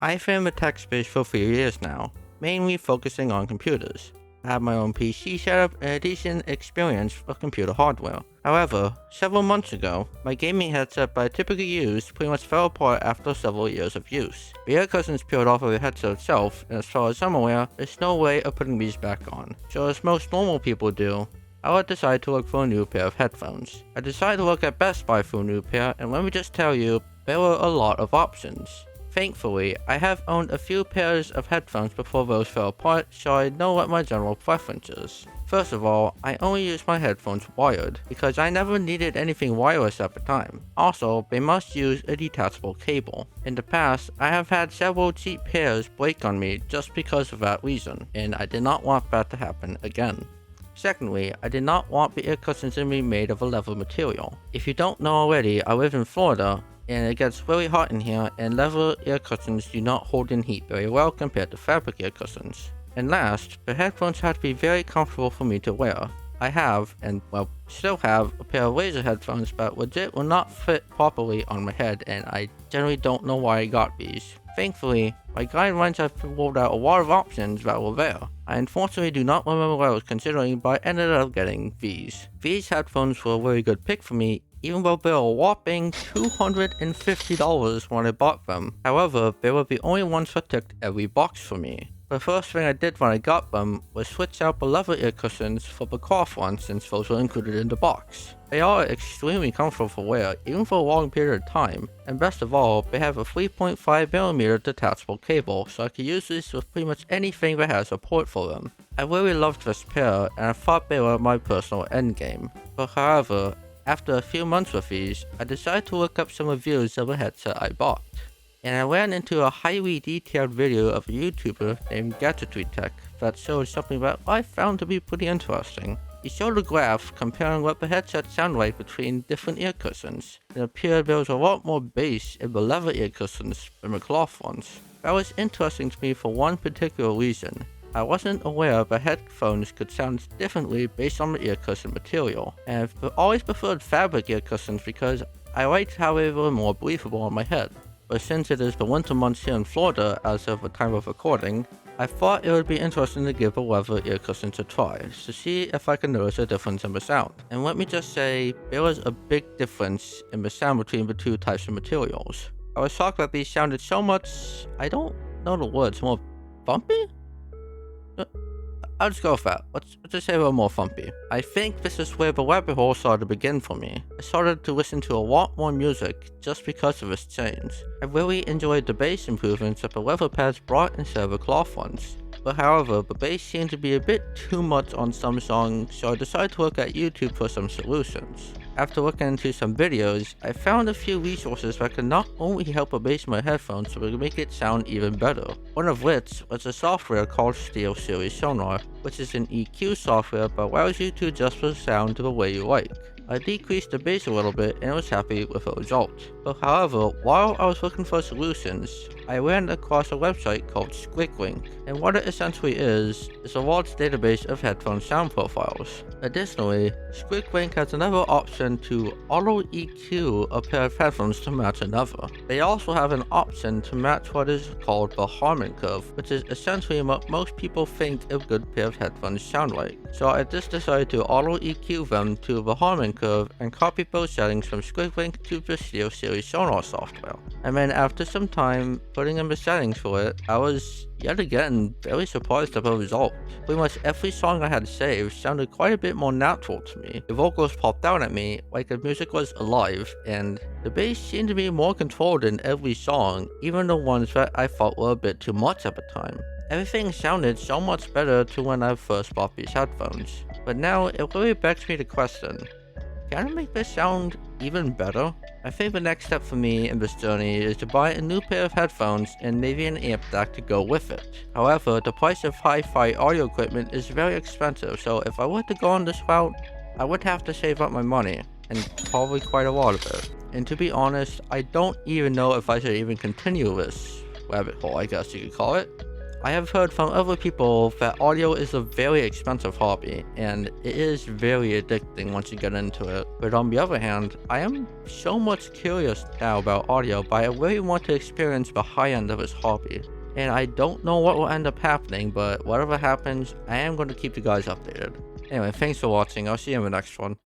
I've been in the tech space for a few years now, mainly focusing on computers. I have my own PC setup and a decent experience with computer hardware. However, several months ago, my gaming headset that I typically use pretty much fell apart after several years of use. The ear cushions peeled off of the headset itself, and as far as I'm aware, there's no way of putting these back on. So as most normal people do, I would decide to look for a new pair of headphones. I decided to look at Best Buy for a new pair, and let me just tell you, there were a lot of options. Thankfully, I have owned a few pairs of headphones before those fell apart, so I know what my general preference is. First of all, I only use my headphones wired, because I never needed anything wireless at the time. Also, they must use a detachable cable. In the past, I have had several cheap pairs break on me just because of that reason, and I did not want that to happen again. Secondly, I did not want the ear cushions to be made of a leather material. If you don't know already, I live in Florida, and it gets really hot in here, and leather ear cushions do not hold in heat very well compared to fabric ear cushions. And last, the headphones had to be very comfortable for me to wear. I have, and well, still have, a pair of laser headphones that legit will not fit properly on my head, and I generally don't know why I got these. Thankfully, my guidelines have ruled out a lot of options that were there. I unfortunately do not remember what I was considering, but I ended up getting these. These headphones were a very good pick for me, even though they were a whopping $250 when I bought them. However, they were the only ones that ticked every box for me. The first thing I did when I got them was switch out the leather ear cushions for the cloth ones since those were included in the box. They are extremely comfortable for wear, even for a long period of time, and best of all, they have a 3.5mm detachable cable, so I can use this with pretty much anything that has a port for them. I really loved this pair, and I thought they were my personal endgame. But however, after a few months with these, I decided to look up some reviews of a headset I bought. And I ran into a highly detailed video of a YouTuber named Gadgetry Tech that showed something that I found to be pretty interesting. He showed a graph comparing what the headset sounded like between different ear cushions. It appeared there was a lot more bass in the leather ear cushions than the cloth ones. That was interesting to me for one particular reason. I wasn't aware that headphones could sound differently based on the ear cushion material, and I've always preferred fabric ear cushions because I liked how they were more breathable on my head. But since it is the winter months here in Florida as of the time of recording, I thought it would be interesting to give the leather ear cushions a try, to see if I can notice a difference in the sound. And let me just say, there was a big difference in the sound between the two types of materials. I was shocked that these sounded so much, I don't know the words, more bumpy? I'll just go with that. Let's just say a little more thumpy. I think this is where the rabbit hole started to begin for me. I started to listen to a lot more music just because of this change. I really enjoyed the bass improvements that the leather pads brought instead of the cloth ones. But however, the bass seemed to be a bit too much on some songs, so I decided to look at YouTube for some solutions. After looking into some videos, I found a few resources that could not only help the bass in my headphones but could make it sound even better. One of which was a software called StereoSeries Sonar, which is an EQ software that allows you to adjust the sound to the way you like. I decreased the bass a little bit and was happy with the result. But however, while I was looking for solutions, I ran across a website called SqueakLink, and what it essentially is a large database of headphone sound profiles. Additionally, SqueakLink has another option to auto EQ a pair of headphones to match another. They also have an option to match what is called the Harman curve, which is essentially what most people think a good pair of headphones sound like. So I just decided to auto EQ them to the Harman curve and copy those settings from SqueakLink to the StereoSeries Sonar software. And then after some time putting in the settings for it, I was yet again very surprised at the result. Pretty much every song I had saved sounded quite a bit more natural to me. The vocals popped out at me like the music was alive, and the bass seemed to be more controlled in every song, even the ones that I thought were a bit too much at the time. Everything sounded so much better to when I first bought these headphones. But now it really begs me to question, can I make this sound even better? I think the next step for me in this journey is to buy a new pair of headphones and maybe an amp jack to go with it. However, the price of hi-fi audio equipment is very expensive, so if I were to go on this route, I would have to save up my money, and probably quite a lot of it. And to be honest, I don't even know if I should even continue this rabbit hole, I guess you could call it. I have heard from other people that audio is a very expensive hobby, and it is very addicting once you get into it. But on the other hand, I am so much curious now about audio, but I really want to experience the high end of this hobby. And I don't know what will end up happening, but whatever happens, I am going to keep you guys updated. Anyway, thanks for watching. I'll see you in the next one.